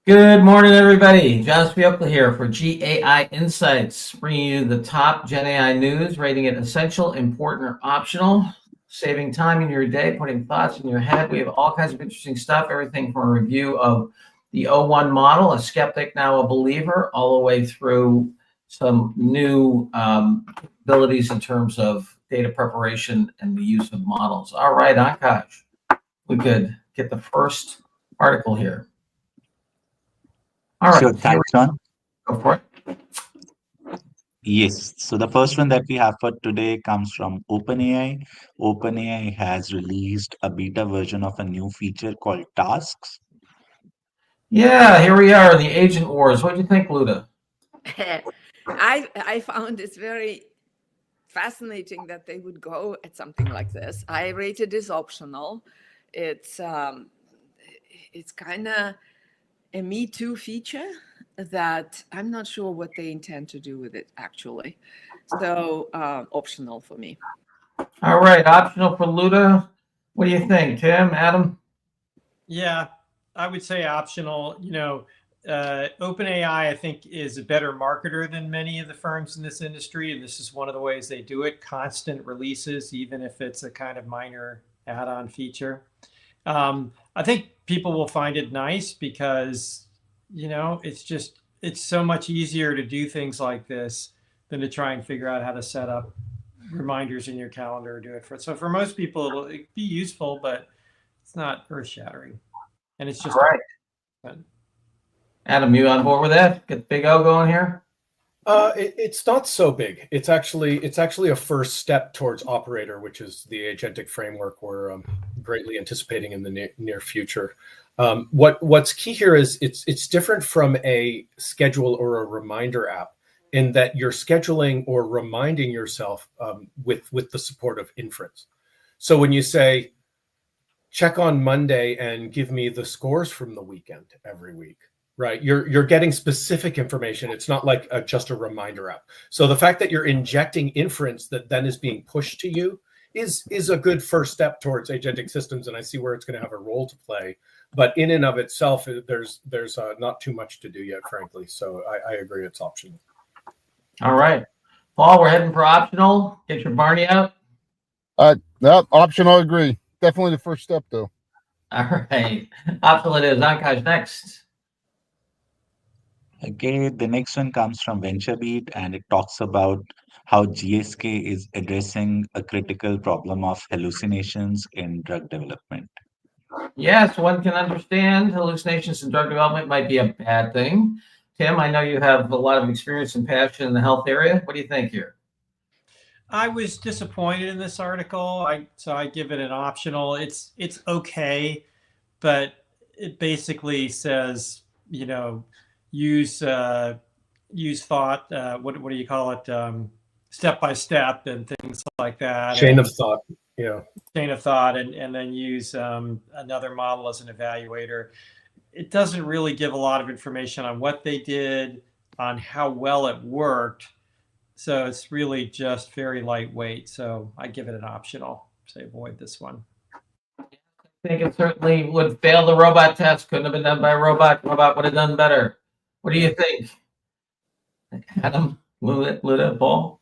Good morning, everybody. John Spiokla here for GAI Insights, bringing you the top Gen AI news, rating it essential, important, or optional, saving time in your day, putting thoughts in your head. We have all kinds of interesting stuff, everything from a review of the O1 model, a skeptic, now a believer, all the way through some new abilities in terms of data preparation and the use of models. All right, Akash, we could get the first article here. All right. Sure. Thanks, John. Go for it. Yes. So the first one that we have for today comes from OpenAI. OpenAI has released a beta version of a new feature called Tasks. Yeah, here we are in the agent wars. What do you think, Luda? I found it very fascinating that they would go at something like this. I rate it as optional. It's kind of a Me Too feature that I'm not sure what they intend to do with it actually. So optional for me. All right, optional for Luda. What do you think, Tim, Adam? Yeah, I would say optional. OpenAI, I think, is a better marketer than many of the firms in this industry, and this is one of the ways they do it: constant releases, even if it's a kind of minor add-on feature. I think people will find it nice because, it's so much easier to do things like this than to try and figure out how to set up reminders in your calendar or do it so for most people it'll be useful, but it's not earth-shattering, and it's just All right. Adam, you on board with that? Get the big O going here. It's not so big. It's actually a first step towards Operator, which is the agentic framework we're greatly anticipating in the near future. What's key here is it's different from a schedule or a reminder app in that you're scheduling or reminding yourself with the support of inference. So when you say, check on Monday and give me the scores from the weekend every week, right? You're getting specific information. It's not like just a reminder app. So the fact that you're injecting inference that then is being pushed to you is a good first step towards agentic systems, and I see where it's going to have a role to play. But in and of itself, there's not too much to do yet, frankly. So I agree, it's optional. All right, Paul, we're heading for optional. Get your Barney out. Optional, I agree. Definitely the first step, though. All right, optional it is. Akash, next. Okay, the next one comes from VentureBeat, and it talks about how GSK is addressing a critical problem of hallucinations in drug development. Yes, one can understand hallucinations in drug development might be a bad thing. Tim, I know you have a lot of experience and passion in the health area. What do you think here? I was disappointed in this article, so I give it an optional. It's okay, but it basically says, use thought. What do you call it? Step by step and things like that. Chain of thought. Yeah. Chain of thought, and then use another model as an evaluator. It doesn't really give a lot of information on what they did, on how well it worked. So it's really just very lightweight. So I give it an optional. Say avoid this one. I think it certainly would fail the robot test. Couldn't have been done by a robot. Robot would have done better. What do you think, Adam, Luda, Paul?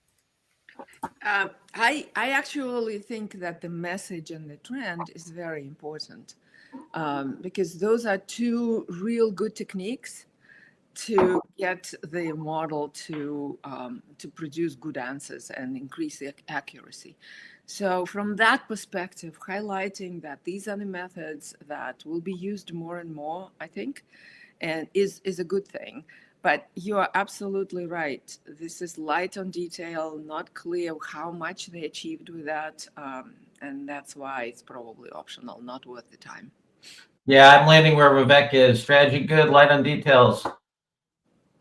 I actually think that the message and the trend is very important because those are two real good techniques to get the model to produce good answers and increase the accuracy. So from that perspective, highlighting that these are the methods that will be used more and more, I think, and is a good thing. But you are absolutely right. This is light on detail, not clear how much they achieved with that. And that's why it's probably optional, not worth the time. Yeah, I'm landing where Vivek is. Strategy good, light on details.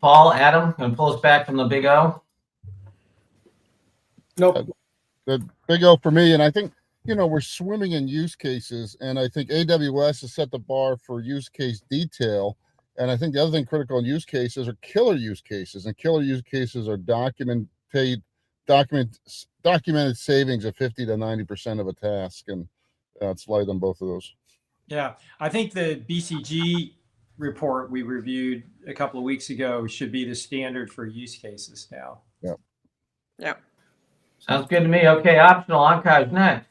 Paul, Adam, going to pull us back from the big O? Nope. The big O for me, and I think, we're swimming in use cases, and I think AWS has set the bar for use case detail. And I think the other thing critical in use cases are killer use cases, and killer use cases are documented savings of 50 to 90% of a task, and it's light on both of those. Yeah, I think the BCG report we reviewed a couple of weeks ago should be the standard for use cases now. Yeah. Sounds good to me. Okay, optional. Ankaj, next.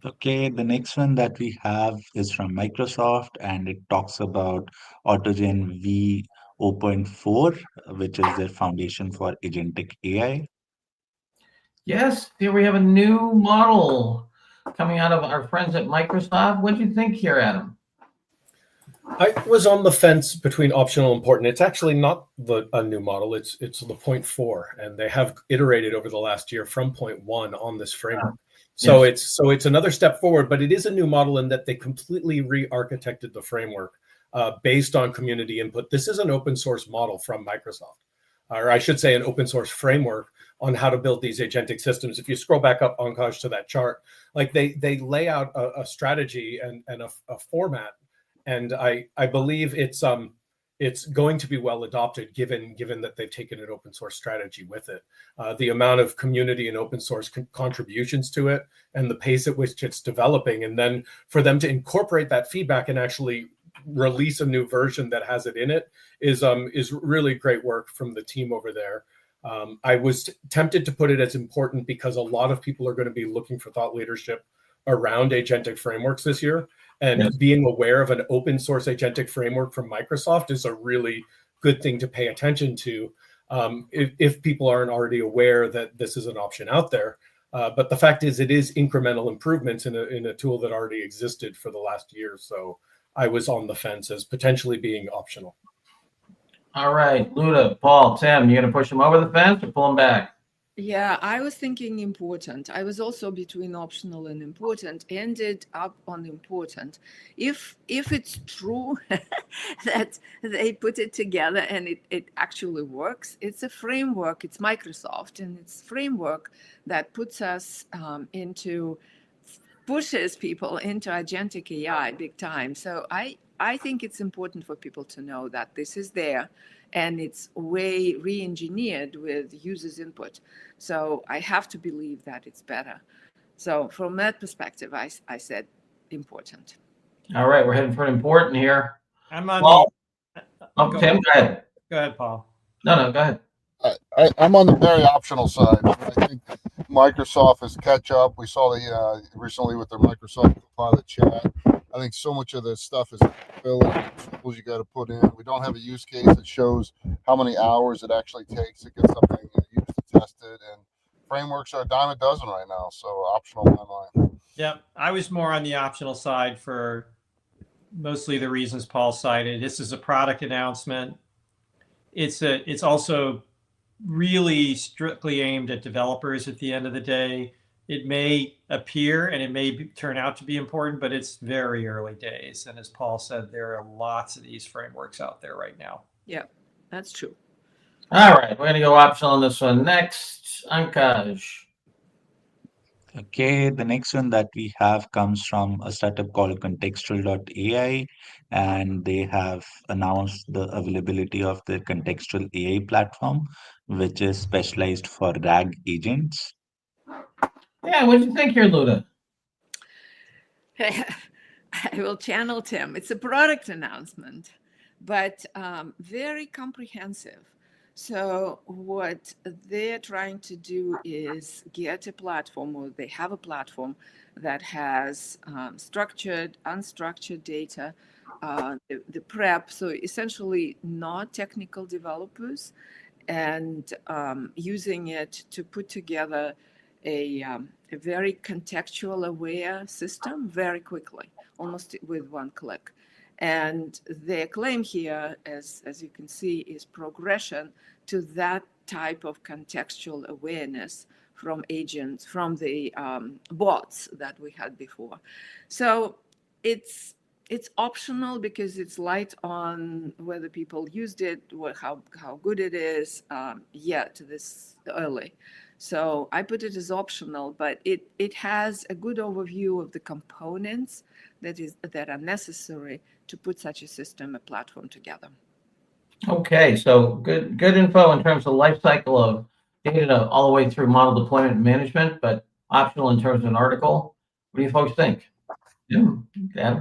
Okay, the next one that we have is from Microsoft, and it talks about AutoGen V 0.4, which is their foundation for agentic AI. Yes, here we have a new model coming out of our friends at Microsoft. What do you think here, Adam? I was on the fence between optional and important. It's actually not a new model. It's the 0.4, and they have iterated over the last year from 0.1 on this framework. So it's another step forward, but it is a new model in that they completely re-architected the framework based on community input. This is an open source model from Microsoft, or I should say an open source framework on how to build these agentic systems. If you scroll back up, Ankaj, to that chart, like they lay out a strategy and a format. And I believe it's going to be well adopted, given that they've taken an open source strategy with it. The amount of community and open source contributions to it, and the pace at which it's developing, and then for them to incorporate that feedback and actually release a new version that has it in it is really great work from the team over there. I was tempted to put it as important because a lot of people are going to be looking for thought leadership around agentic frameworks this year. And being aware of an open source agentic framework from Microsoft is a really good thing to pay attention to if people aren't already aware that this is an option out there. But the fact is, it is incremental improvements in a tool that already existed for the last year. So I was on the fence as potentially being optional. All right, Luda, Paul, Tim, you going to push them over the fence or pull them back? Yeah, I was thinking important. I was also between optional and important, ended up on important. If it's true that they put it together and it actually works, it's a framework, it's Microsoft, and it's framework that puts us pushes people into agentic AI big time. So I think it's important for people to know that this is there and it's way re-engineered with users' input. So I have to believe that it's better. So from that perspective, I said important. All right, we're heading for an important here. I'm on Paul? the. Tim, go ahead. Go ahead, Paul. No, go ahead. I'm on the very optional side. I think Microsoft has catch up. We saw the recently with the Microsoft Copilot chat. I think so much of this stuff is tools you got to put in. We don't have a use case that shows how many hours it actually takes to get something used to test it. And frameworks are a dime a dozen right now. So optional in my mind. Yeah, I was more on the optional side for mostly the reasons Paul cited. This is a product announcement. It's also really strictly aimed at developers at the end of the day. It may appear and it may turn out to be important, but it's very early days. And as Paul said, there are lots of these frameworks out there right now. Yeah, that's true. All right, we're going to go optional on this one next. Ankaj. Okay, the next one that we have comes from a startup called contextual.ai, and they have announced the availability of their contextual AI platform, which is specialized for RAG agents. Yeah, what do you think here, Luda? I will channel Tim. It's a product announcement, but very comprehensive. So what they're trying to do is get a platform, or they have a platform that has structured, unstructured data, the prep. So essentially not technical developers, and using it to put together a very contextual aware system very quickly, almost with one click. And their claim here, as you can see, is progression to that type of contextual awareness from agents, from the bots that we had before. So it's optional because it's light on whether people used it, how good it is yet this early. So I put it as optional, but it has a good overview of the components that are necessary to put such a system, a platform together. Okay, so good info in terms of life cycle of data all the way through model deployment and management, but optional in terms of an article. What do you folks think? Yeah.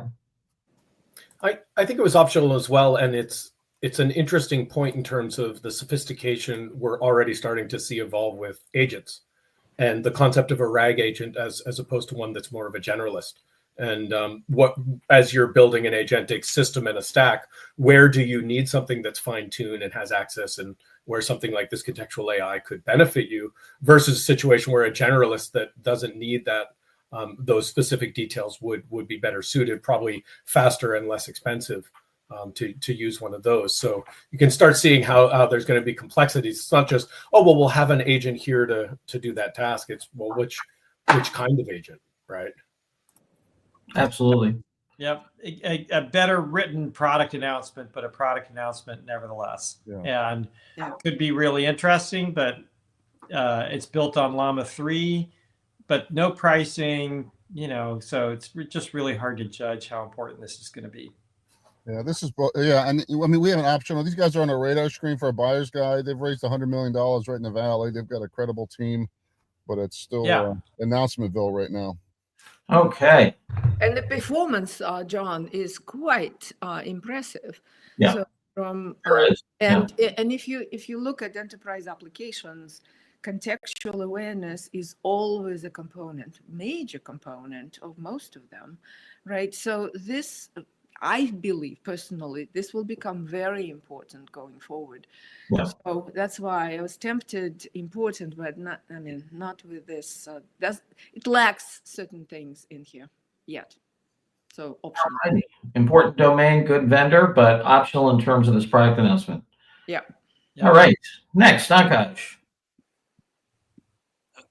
I think it was optional as well, and it's an interesting point in terms of the sophistication we're already starting to see evolve with agents, and the concept of a RAG agent as opposed to one that's more of a generalist. And what, as you're building an agentic system and a stack, where do you need something that's fine-tuned and has access, and where something like this contextual AI could benefit you, versus a situation where a generalist that doesn't need that, those specific details would be better suited, probably faster and less expensive to use one of those. So you can start seeing how there's going to be complexities. It's not just, oh, well, we'll have an agent here to do that task. It's, well, which kind of agent, right? Absolutely. Yep. A better written product announcement, but a product announcement nevertheless. Yeah. And could be really interesting, but it's built on Llama 3, but no pricing, so it's just really hard to judge how important this is going to be. Yeah, this is, yeah, and I mean, we have an optional. These guys are on a radar screen for a buyer's guide. They've raised $100 million right in the valley. They've got a credible team, but it's still announcementville right now. Okay. And the performance, John, is quite impressive. Yeah. So from There is. and if you look at enterprise applications, contextual awareness is always a component, major component of most of them, right? So this, I believe personally, this will become very important going forward. Yeah. So that's why I was tempted, important, but not, not with this. It lacks certain things in here yet. So optional. Alrighty. Important domain, good vendor, but optional in terms of this product announcement. Yeah. All right. Next, Akash.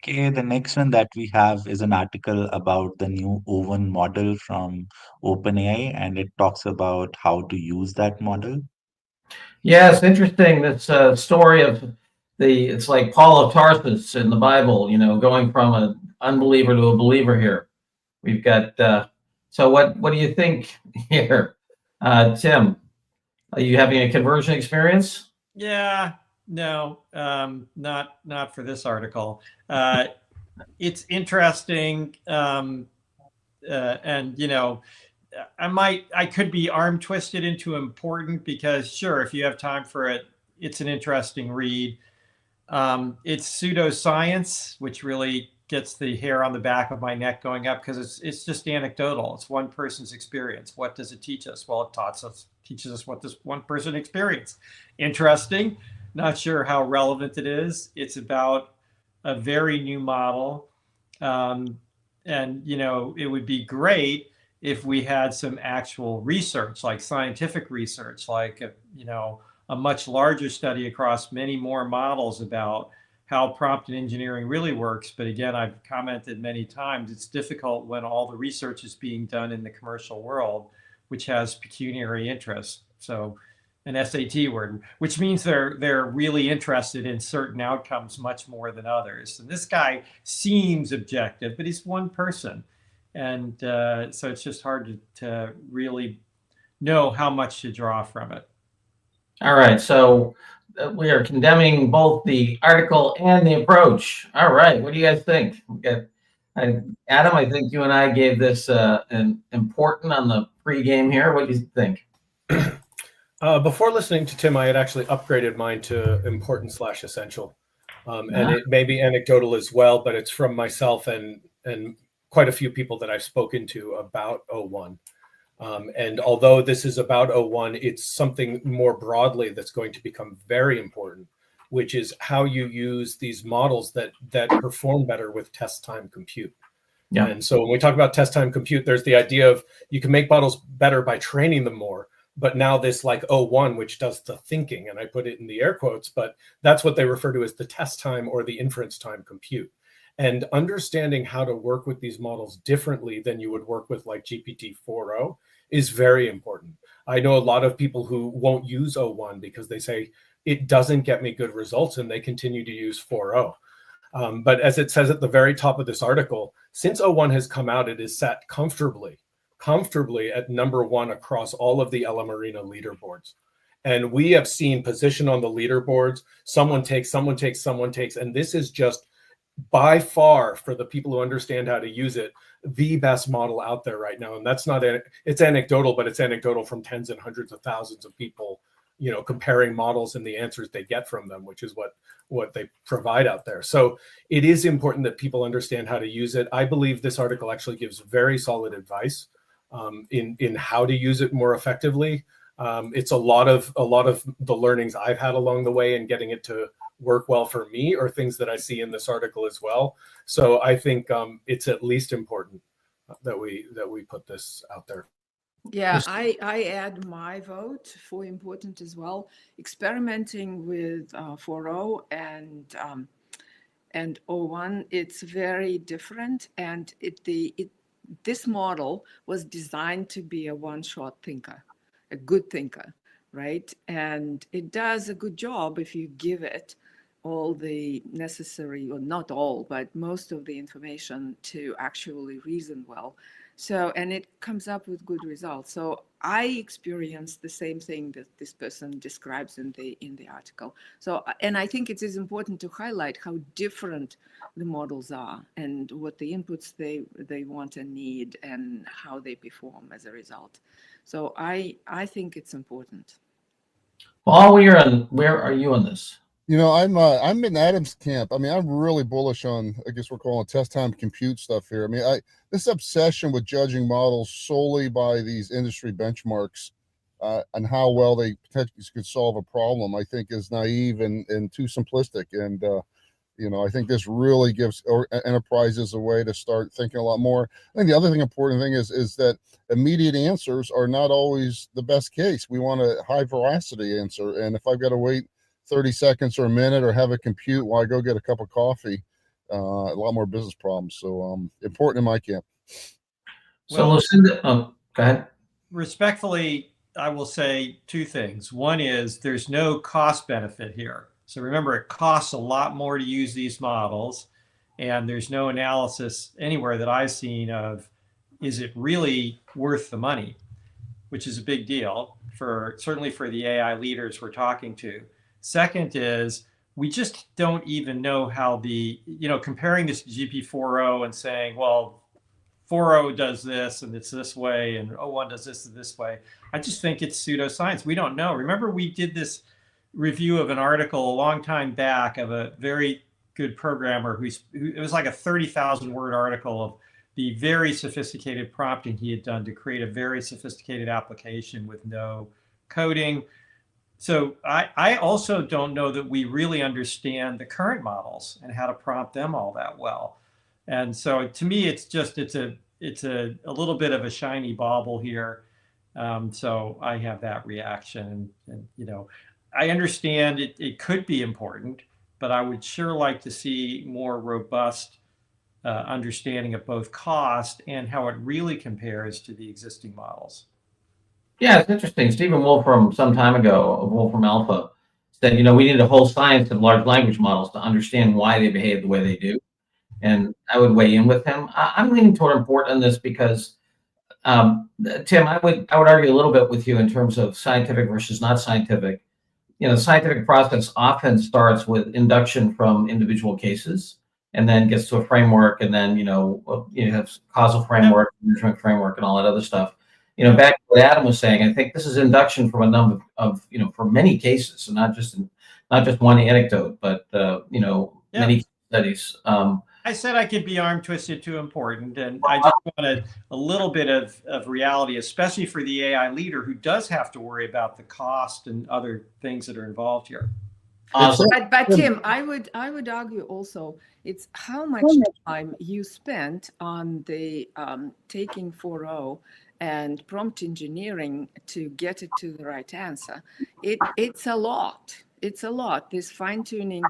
Okay, the next one that we have is an article about the new O1 model from OpenAI, and it talks about how to use that model. Yeah, it's interesting. This story of it's like Paul of Tarsus in the Bible, going from an unbeliever to a believer here. We've got, so what do you think here? Tim, are you having a conversion experience? Yeah, no, not for this article. It's interesting. And, I could be arm twisted into important, because sure, if you have time for it, it's an interesting read. It's pseudoscience, which really gets the hair on the back of my neck going up, because it's just anecdotal. It's one person's experience. What does it teach us? Well, it teaches us what this one person experienced. Interesting. Not sure how relevant it is. It's about a very new model. And, it would be great if we had some actual research, like scientific research, like, a much larger study across many more models about how prompt engineering really works. But again, I've commented many times, it's difficult when all the research is being done in the commercial world, which has pecuniary interest. So an SAT word, which means they're really interested in certain outcomes much more than others. And this guy seems objective, but he's one person. And so it's just hard to really know how much to draw from it. All right, so we are condemning both the article and the approach. All right, what do you guys think? Adam, I think you and I gave this an important on the pregame here. What do you think? Before listening to Tim, I had actually upgraded mine to important/essential. And it may be anecdotal as well, but it's from myself and quite a few people that I've spoken to about O1. And although this is about O1, it's something more broadly that's going to become very important, which is how you use these models that perform better with test time compute. Yeah. And so when we talk about test time compute, there's the idea of you can make models better by training them more. But now this like O1, which does the thinking, and I put it in the air quotes, but that's what they refer to as the test time or the inference time compute. And understanding how to work with these models differently than you would work with like GPT-4o is very important. I know a lot of people who won't use O1 because they say it doesn't get me good results, and they continue to use 4o. But as it says at the very top of this article, since O1 has come out, it is sat comfortably at number 1 across all of the LM Arena leaderboards. And we have seen position on the leaderboards, someone takes, and this is just by far, for the people who understand how to use it, the best model out there right now. And that's not, it's anecdotal, but it's anecdotal from tens and hundreds of thousands of people, comparing models and the answers they get from them, which is what they provide out there. So it is important that people understand how to use it. I believe this article actually gives very solid advice in how to use it more effectively. It's a lot of the learnings I've had along the way and getting it to work well for me are things that I see in this article as well. So I think it's at least important that we put this out there. Yeah, I add my vote for important as well. Experimenting with 4.0 and O1, it's very different, and this model was designed to be a one-shot thinker, a good thinker, right? And it does a good job if you give it all the necessary, or not all, but most of the information to actually reason well. So, and it comes up with good results. So I experienced the same thing that this person describes in the article. So, and I think it is important to highlight how different the models are and what the inputs they want and need and how they perform as a result. So I think it's important. Paul, where are you on this? I'm in Adam's camp. I mean, I'm really bullish on, I guess we're calling test time compute stuff here. I mean, this obsession with judging models solely by these industry benchmarks and how well they potentially could solve a problem, I think is naive and too simplistic. And I think this really gives enterprises a way to start thinking a lot more. I think the other important thing is that immediate answers are not always the best case. We want a high veracity answer, and if I've got to wait 30 seconds or a minute or have it compute while I go get a cup of coffee, a lot more business problems. So important in my camp. So Lucinda, go ahead. Respectfully, I will say two things. One is there's no cost benefit here. So remember, it costs a lot more to use these models, and there's no analysis anywhere that I've seen of, is it really worth the money, which is a big deal certainly for the AI leaders we're talking to. Second is, we just don't even know how comparing this to GP4.0 and saying, well, 4.0 does this and it's this way, and 0.1 does this way. I just think it's pseudoscience. We don't know. Remember, we did this review of an article a long time back of a very good programmer who it was like a 30,000 word article of the very sophisticated prompting he had done to create a very sophisticated application with no coding. So I also don't know that we really understand the current models and how to prompt them all that well. And so to me, it's a little bit of a shiny bauble here. So I have that reaction, and I understand it could be important, but I would sure like to see more robust understanding of both cost and how it really compares to the existing models. Yeah, it's interesting. Stephen Wolfram, some time ago, of Wolfram Alpha, said, we need a whole science of large language models to understand why they behave the way they do. And I would weigh in with him. I'm leaning toward important on this because, Tim, I would argue a little bit with you in terms of scientific versus not scientific. The scientific process often starts with induction from individual cases and then gets to a framework, and then, you have causal framework, measurement framework, and all that other stuff. Back to what Adam was saying, I think this is induction from a number of, for many cases, so not just one anecdote, but, many studies. I said I could be arm twisted too important, and I just wanted a little bit of reality, especially for the AI leader who does have to worry about the cost and other things that are involved here. But Tim, I would argue also it's how much time you spent on the taking 4.0 and prompt engineering to get it to the right answer. It's a lot. It's a lot. This fine-tuning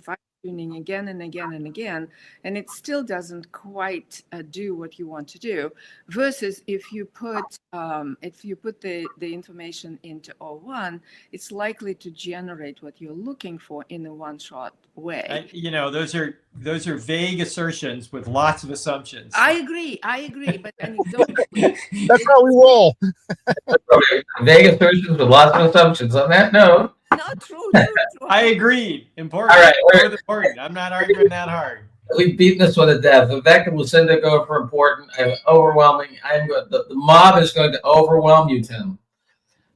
again and again and again, and it still doesn't quite do what you want to do. Versus if you put the information into 0.1, it's likely to generate what you're looking for in a one-shot way. Those are vague assertions with lots of assumptions. I agree, but anecdotally, that's how we roll. Vague assertions with lots of assumptions. On that note. No, true. I agree. Important. All right. Important. I'm not arguing that hard. We've beaten this one to death. Vivek and Lucinda go for important, overwhelming. The mob is going to overwhelm you, Tim.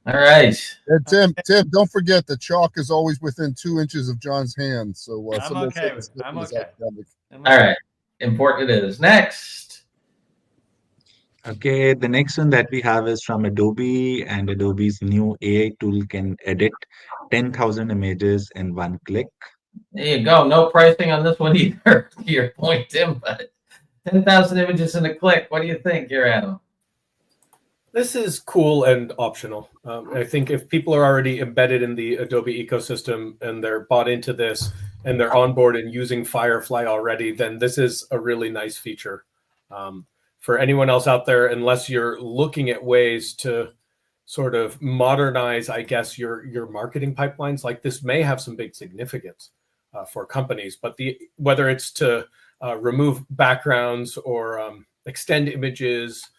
All right. And Tim, don't forget the chalk is always within 2 inches of John's hand. So I'm okay. I'm okay. All right. Important it is. Next. Okay, the next one that we have is from Adobe, and Adobe's new AI tool can edit 10,000 images in one click. There you go. No pricing on this one either, to your point, Tim, but 10,000 images in a click. What do you think here, Adam? This is cool and optional. I think if people are already embedded in the Adobe ecosystem and they're bought into this and they're on board and using Firefly already, then this is a really nice feature. For anyone else out there, unless you're looking at ways to sort of modernize, I guess, your marketing pipelines, like this may have some big significance for companies, but whether it's to remove backgrounds or extend images,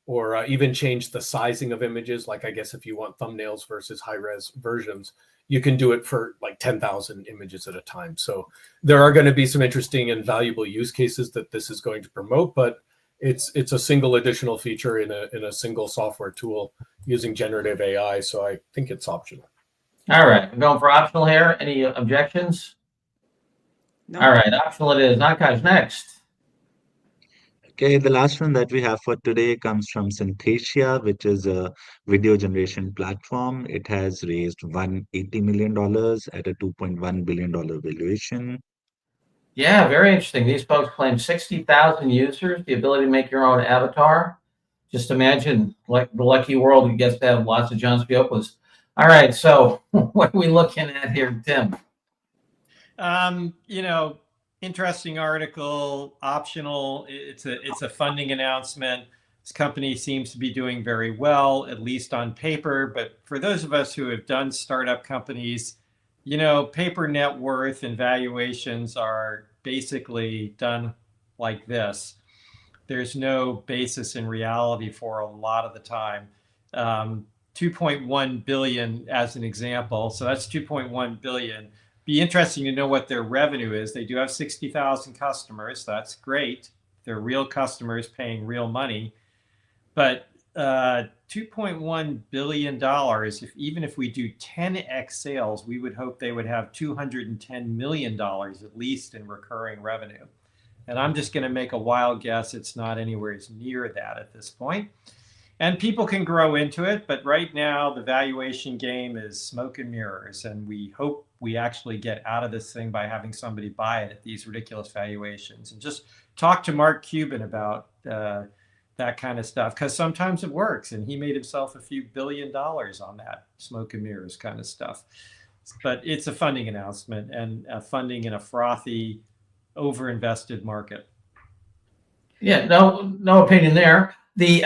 or even change the sizing of images. Like, I guess if you want thumbnails versus high-res versions, you can do it for like 10,000 images at a time. So there are going to be some interesting and valuable use cases that this is going to promote, but it's a single additional feature in a single software tool using generative AI. So I think it's optional. All right. I'm going for optional here. Any objections? No. All right. Optional it is. Nakash, next. Okay, the last one that we have for today comes from Synthesia, which is a video generation platform. It has raised $180 million at a $2.1 billion valuation. Yeah, very interesting. These folks claim 60,000 users, the ability to make your own avatar. Just imagine like the lucky world who gets to have lots of John Spiopoulos. All right, so what are we looking at here, Tim? Interesting article, optional. It's a funding announcement. This company seems to be doing very well, at least on paper. But for those of us who have done startup companies, paper net worth and valuations are basically done like this. There's no basis in reality for a lot of the time. 2.1 billion as an example. So that's 2.1 billion. Be interesting to know what their revenue is. They do have 60,000 customers. That's great. They're real customers paying real money. But $2.1 billion, even if we do 10x sales, we would hope they would have $210 million at least in recurring revenue. And I'm just going to make a wild guess. It's not anywhere near that at this point. And people can grow into it, but right now the valuation game is smoke and mirrors. And we hope we actually get out of this thing by having somebody buy it at these ridiculous valuations. And just talk to Mark Cuban about that kind of stuff, because sometimes it works. And he made himself a few $1 billion on that smoke and mirrors kind of stuff. But it's a funding announcement and funding in a frothy, overinvested market. Yeah, no opinion there. The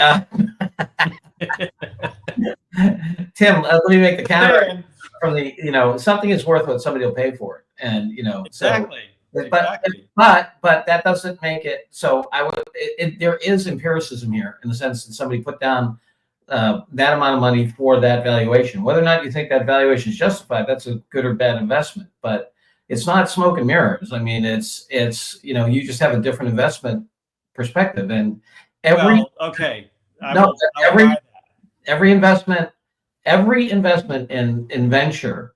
Tim, let me make the counter from the something is worth what somebody will pay for it, and exactly. So, but that doesn't make it. So there is empiricism here in the sense that somebody put down that amount of money for that valuation. Whether or not you think that valuation is justified, that's a good or bad investment, but it's not smoke and mirrors. I mean, it's you just have a different investment perspective, and every investment in venture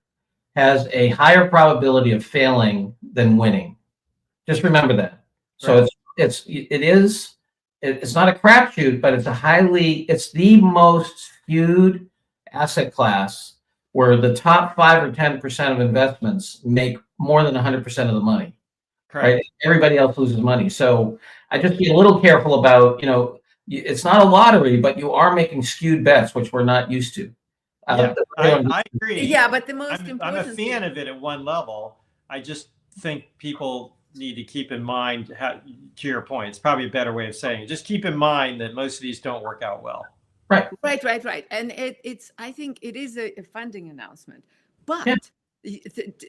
has a higher probability of failing than winning. Just remember that. So it's not a crapshoot, but it's the most skewed asset class where the top 5 or 10% of investments make more than 100% of the money. Right? Everybody else loses money. So I just be a little careful about, it's not a lottery, but you are making skewed bets, which we're not used to. I agree. Yeah, but the most important I'm a fan of it at one level. I just think people need to keep in mind, to your point, it's probably a better way of saying it. Just keep in mind that most of these don't work out well. Right. And I think it is a funding announcement. But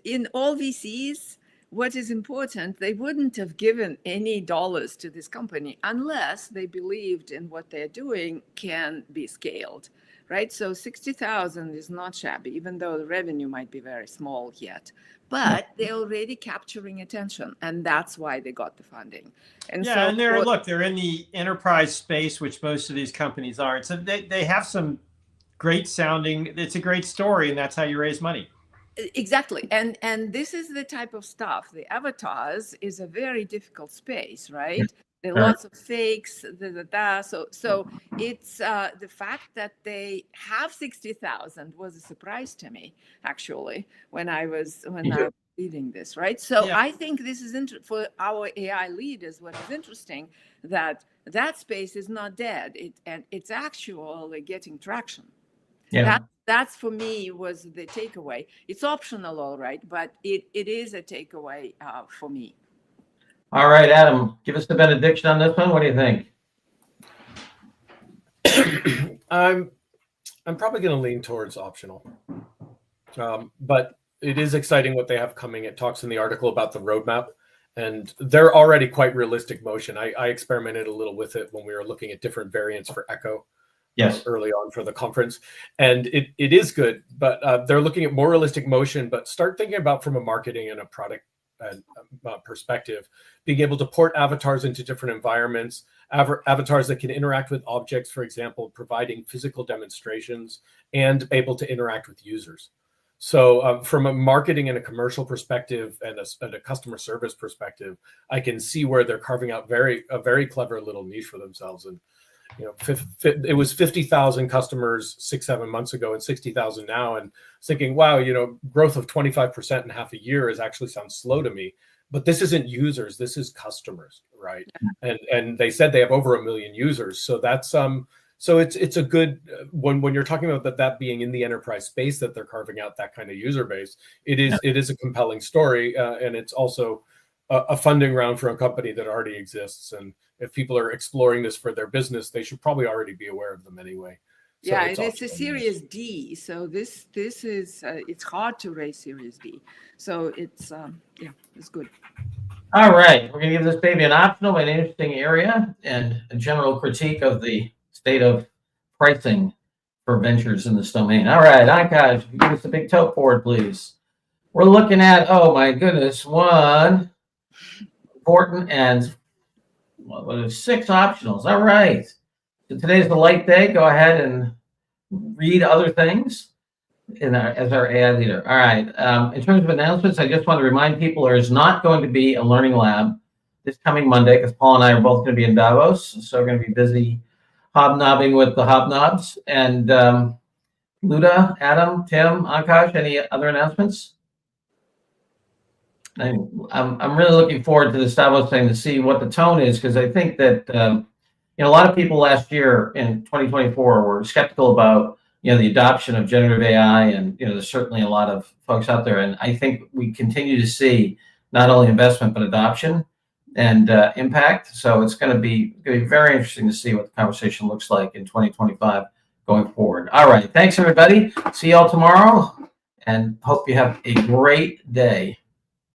in all VCs, what is important, they wouldn't have given any dollars to this company unless they believed in what they're doing can be scaled. right? So 60,000 is not shabby, even though the revenue might be very small yet. But they're already capturing attention, and that's why they got the funding. And yeah, so and they're in the enterprise space, which most of these companies aren't. So they have some great sounding. It's a great story, and that's how you raise money. exactly, and this is the type of stuff. The avatars is a very difficult space, right? There are lots of fakes, So it's the fact that they have 60,000 was a surprise to me, actually, when I was reading this, right? So Yeah. I think this is for our AI leaders. What is interesting that space is not dead. And it's actually getting traction. Yeah. That's for me was the takeaway. It's optional, all right, but it is a takeaway for me. All right, Adam, give us the benediction on this one. What do you think? I'm probably going to lean towards optional, but it is exciting what they have coming. It talks in the article about the roadmap, and they're already quite realistic motion. I experimented a little with it when we were looking at different variants for Echo. Yes. Early on for the conference, and it is good, but they're looking at more realistic motion. But start thinking about from a marketing and a product perspective, being able to port avatars into different environments, avatars that can interact with objects, for example, providing physical demonstrations and able to interact with users. So from a marketing and a commercial perspective and a customer service perspective, I can see where they're carving out a very clever little niche for themselves. And it was 50,000 customers 6-7 months ago and 60,000 now, and thinking, wow, growth of 25% in half a year actually sounds slow to me. But this isn't users, this is customers, right? And they said they have over 1 million users, so that's so it's a good when you're talking about that being in the enterprise space, that they're carving out that kind of user base. It is a compelling story, and it's also a funding round for a company that already exists. And if people are exploring this for their business, they should probably already be aware of them anyway. So yeah, and it's a Series D. So this is it's hard to raise Series D. So it's it's good. All right, we're going to give this baby an optional but an interesting area and a general critique of the state of pricing for ventures in this domain. All right, Akash, give us a big tote board, please. We're looking at, oh my goodness, one important and 6 optionals. All right. So today's the light day. Go ahead and read other things as our AI leader. All right. In terms of announcements, I just want to remind people there is not going to be a learning lab this coming Monday, because Paul and I are both going to be in Davos. So we're going to be busy hobnobbing with the hobnobs. And Luda, Adam, Tim, Akash, any other announcements? I'm really looking forward to this Davos thing to see what the tone is, because I think that a lot of people last year in 2024 were skeptical about the adoption of generative AI, and there's certainly a lot of folks out there, and I think we continue to see not only investment but adoption and impact. So it's going to be very interesting to see what the conversation looks like in 2025 going forward. All right, thanks everybody. See y'all tomorrow, and hope you have a great day.